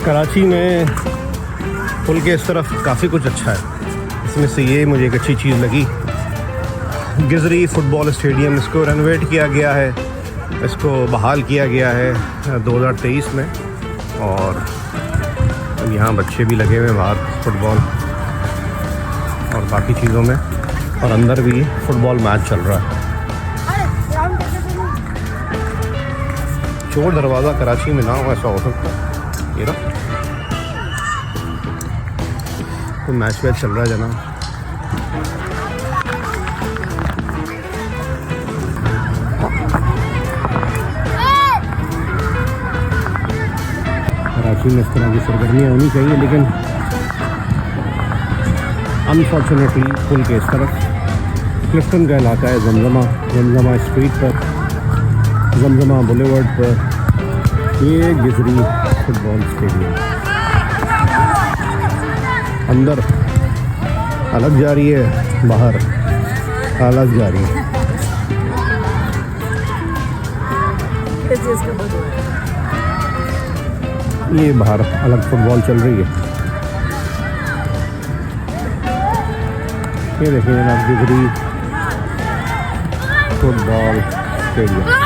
कराची में पुल के इस तरफ काफ़ी कुछ अच्छा है। इसमें से ये मुझे एक अच्छी चीज़ लगी, गिजरी फुटबॉल स्टेडियम, इसको रेनोवेट किया गया है, इसको बहाल किया गया है 2023 में। और अब यहाँ बच्चे भी लगे हुए हैं बाहर फुटबॉल और बाकी चीज़ों में, और अंदर भी फुटबॉल मैच चल रहा है। चोर दरवाज़ा कराची में ना हो ऐसा हो सकता है। ये ना तो मैच वैच चल रहा है जनाब। कराची में इस तरह की सरगर्मियाँ होनी चाहिए, लेकिन अनफॉर्चुनेटली पुल के इस तरफ क्लिफ्टन का इलाका है, जमजमा स्ट्रीट पर, जमजमा बुलेवर्ड पर ये गिजरी फुटबॉल स्टेडियम। अंदर अलग जा रही है, बाहर अलग जा रही है। ये बाहर अलग फुटबॉल चल रही है। ये देखिए जनाब, गिजरी फुटबॉल स्टेडियम।